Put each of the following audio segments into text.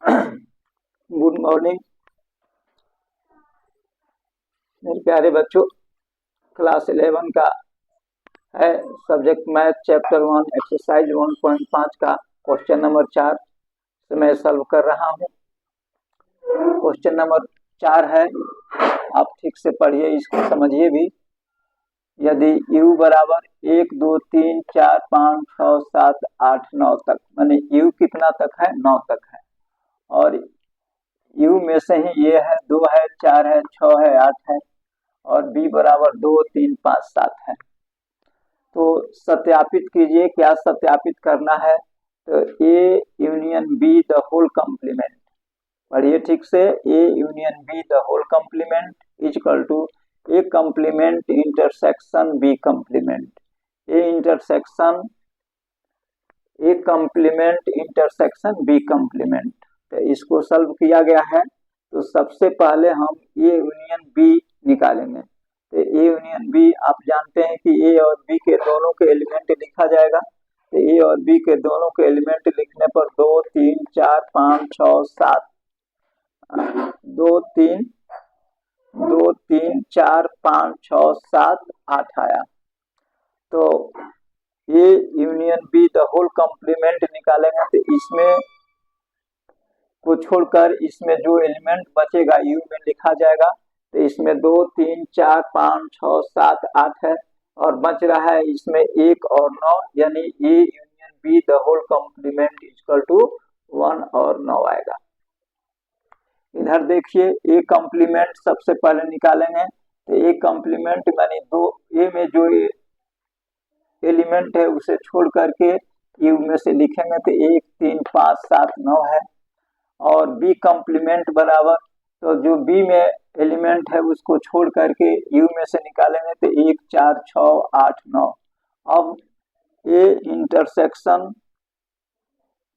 Good morning मेरे प्यारे बच्चों। क्लास 11 का है सब्जेक्ट मैथ चैप्टर 1 एक्सरसाइज 1.5 का क्वेश्चन नंबर 4 से मैं सॉल्व कर रहा हूँ। क्वेश्चन नंबर 4 है, आप ठीक से पढ़िए, इसको समझिए भी। यदि u बराबर 1 2 3 4 5 6 7 8 9 तक, माने u कितना तक है? 9 तक है, और u में से ही ये है 2 है 4 है 6 है 8 है, और b बराबर 2 3 5 7 है। तो सत्यापित कीजिए, क्या सत्यापित करना है? तो a union b the whole complement, पढ़िए ठीक से। a union b the whole complement is equal to a complement intersection b complement. a complement intersection b complement. तो इसको सॉल्व किया गया है। तो सबसे पहले हम a यूनियन b निकालेंगे। तो ए यूनियन बी, आप जानते हैं कि ए और बी के दोनों के एलिमेंट लिखा जाएगा। तो ए और बी के दोनों के एलिमेंट लिखने पर 2 3 4 5 6 7 2 3 4 5 6 7 8 आया। तो A union B the whole complement निकालेंगे, तो इसमें को छोड़कर इसमें जो एलिमेंट बचेगा यू में लिखा जाएगा। तो इसमें 2 3 4 5 6 7 8 है, और बच रहा है इसमें 1 और 9, यानी A union B the whole complement equal to 1 और 9 आएगा। इधर देखिए, ए कॉम्प्लीमेंट सबसे पहले निकालेंगे। तो ए कॉम्प्लीमेंट मानी दो, ए में जो एलिमेंट है उसे छोड़ करके यू में से लिखेंगे, तो 1 3 5 7 9 है। और बी कॉम्प्लीमेंट बराबर, तो जो बी में एलिमेंट है उसको छोड़ करके यू में से निकालेंगे, तो 1 4 6 8 9। अब A intersection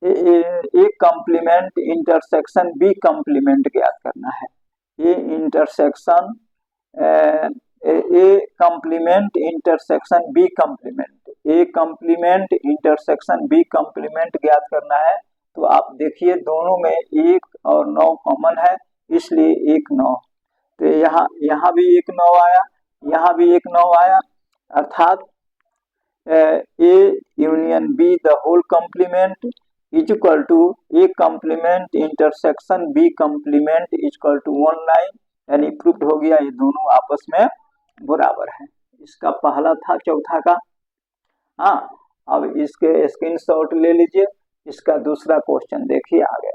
A complement intersection B complement ज्ञात करना है। A intersection A complement intersection B complement, A complement intersection B complement ज्ञात करना है। तो आप देखिए, दोनों में 1 और 9 कॉमन है, इसलिए 1 9। तो यहाँ भी 1 9 आया, यहाँ भी 1 9 आया, अर्थात A union B the whole complement is equal to A complement intersection B complement is equal to 19, यानी प्रूफ हो गया ये दोनों आपस में बराबर है। इसका पहला था चौथा का। हाँ, अब इसके स्क्रीनशॉट ले लीजिए। इसका दूसरा क्वेश्चन देखिए आगे।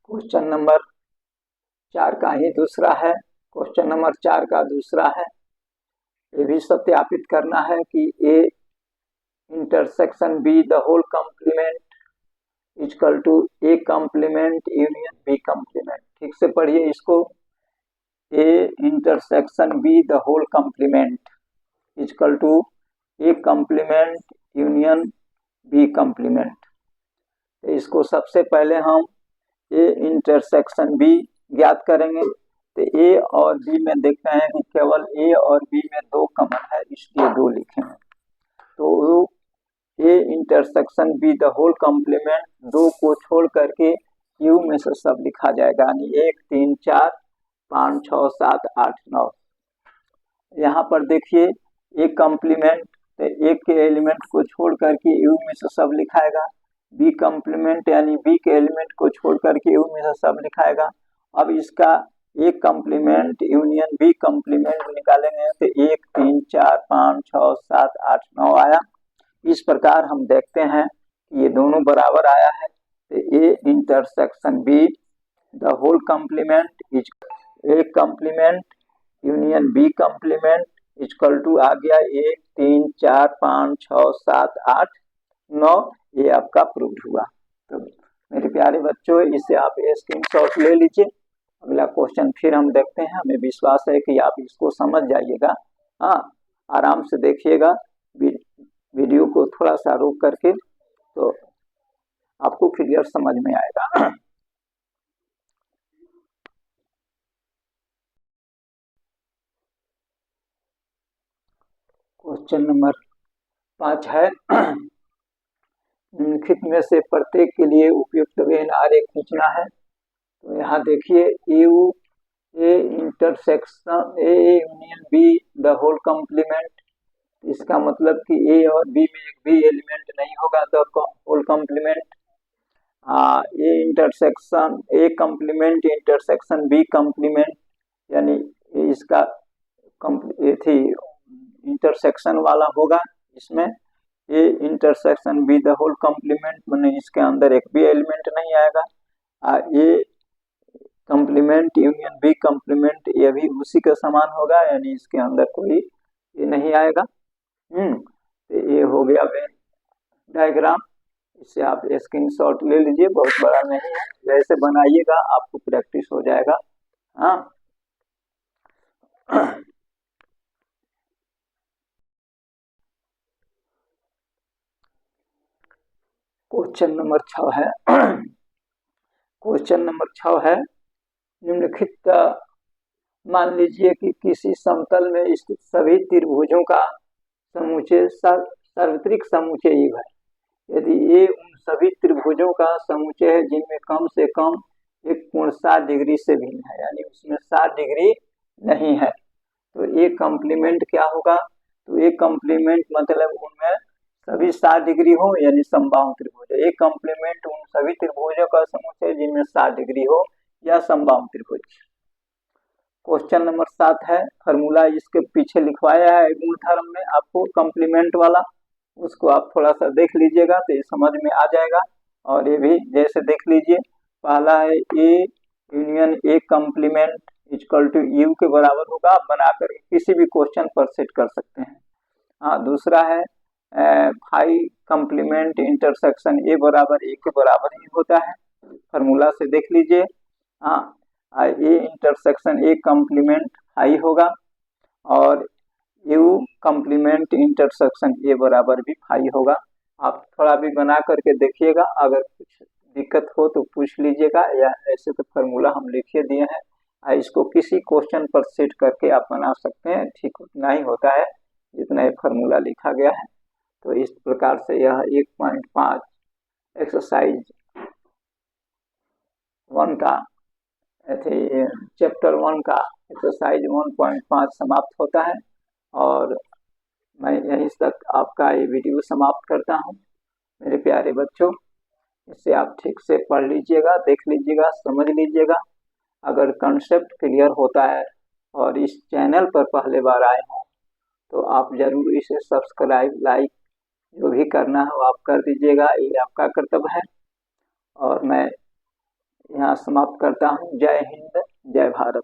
क्वेश्चन नंबर 4 का ही दूसरा है। क्वेश्चन नंबर 4 का दूसरा है, ये भी सत्यापित करना है कि A intersection B the whole complement equal to A complement union B complement. ठीक से पढ़िए इसको। A intersection B the whole complement equal to A complement union B complement. इसको सबसे पहले हम ए इंटरसेक्शन बी ज्ञात करेंगे। तो ए और बी में देखते हैं कि केवल ए और बी में 2 कॉमन है, इसलिए 2 लिखेंगे। तो A intersection B the whole complement 2 को छोड़ करके यू में से सब लिखा जाएगा, यानी 1 3 4 5 6 7 8 9। यहाँ पर देखिए, एक कॉम्प्लीमेंट, तो एक के एलिमेंट को छोड़ करके यू में से सब लिखाएगा। बी कॉम्प्लीमेंट यानी बी के एलिमेंट को छोड़ करके यू में से सब लिखाएगा। अब इसका एक कॉम्प्लीमेंट यूनियन बी कॉम्प्लीमेंट निकालेंगे, तो 1 3 4 5 6 7 8 9 आया। इस प्रकार हम देखते हैं कि ये दोनों बराबर आया है। तो A intersection B the whole complement is A complement union B complement equal to आ गया 1 3 4 5 6 7 8 9। ये आपका प्रूव हुआ। तो मेरे प्यारे बच्चों, इसे आप स्क्रीनशॉट ले लीजिए। अगला क्वेश्चन फिर हम देखते हैं। हमें विश्वास है कि आप इसको समझ जाइएगा। हाँ, आराम से देखिएगा वीडियो को, थोड़ा सा रोक करके, तो आपको क्लियर समझ में आएगा। क्वेश्चन नंबर 5 है निम्नलिखित में से प्रत्येक के लिए उपयुक्त वेन आरेख खींचना है। तो यहाँ देखिए U A intersection A union B the whole complement, इसका मतलब कि ए और बी में एक भी एलिमेंट नहीं होगा the whole complement. A intersection A complement intersection B complement, यानी इसका थी इंटरसेक्शन वाला होगा, इसमें A intersection B the whole complement माने इसके अंदर एक भी एलिमेंट नहीं आएगा। A complement union B complement ये भी उसी के समान होगा, यानी इसके अंदर कोई ये नहीं आएगा। तो ये हो गया वेन डायग्राम, इससे आप स्क्रीनशॉट ले लीजिए, बहुत बड़ा नहीं है, जैसे बनाइएगा आपको प्रैक्टिस हो जाएगा। हाँ क्वेश्चन नंबर 6 है क्वेश्चन नंबर 6 है निम्नलिखित मान लीजिए कि किसी समतल में स्थित सभी त्रिभुजों का समुच्चय सार्वत्रिक समुच्चय यू है। यदि ये उन सभी त्रिभुजों का समुच्चय है जिनमें कम से कम एक कोण 60 डिग्री से भिन्न है, यानी उसमें 60 डिग्री नहीं है, तो ये कॉम्प्लीमेंट क्या होगा? तो ये कॉम्प्लीमेंट मतलब उनमें सभी 60 डिग्री हो, यानी समबाहु त्रिभुज। एक कॉम्प्लीमेंट उन सभी त्रिभुजों का समुच्चय जिनमें 60 डिग्री हो या समबाहु त्रिभुज। क्वेश्चन नंबर 7 है, फार्मूला इसके पीछे लिखवाया है गुणधर्म में आपको कॉम्प्लीमेंट वाला, उसको आप थोड़ा सा देख लीजिएगा तो ये समझ में आ जाएगा। और ये भी जैसे देख लीजिए, पहला है A union A complement equal to U के बराबर होगा, आप बनाकर किसी भी क्वेश्चन पर सेट कर सकते हैं। हाँ, दूसरा है फाई कॉम्प्लीमेंट इंटरसेक्शन ए बराबर ए के बराबर ही होता है, फार्मूला से देख लीजिए। हाँ, A intersection A complement phi होगा और यू कॉम्प्लीमेंट इंटरसेक्शन ए बराबर भी फाई होगा। आप थोड़ा भी बना करके देखिएगा, अगर कुछ दिक्कत हो तो पूछ लीजिएगा, या ऐसे तो फार्मूला हम लिखे दिए हैं, इसको किसी क्वेश्चन पर सेट करके आप बना सकते हैं, ठीक उतना ही होता है जितना ये फार्मूला लिखा गया है। तो इस प्रकार से यह 1.5 एक्सरसाइज 1 का चैप्टर 1 का एक्सरसाइज 1.5 समाप्त होता है। और मैं यहीं तक आपका ये वीडियो समाप्त करता हूँ मेरे प्यारे बच्चों। इससे आप ठीक से पढ़ लीजिएगा, देख लीजिएगा, समझ लीजिएगा। अगर कंसेप्ट क्लियर होता है और इस चैनल पर पहले बार आए हों तो आप जरूर इसे सब्सक्राइब, लाइक जो भी करना हो आप कर दीजिएगा, ये आपका कर्तव्य है। और मैं यहाँ समाप्त करता हूँ। जय हिंद, जय भारत।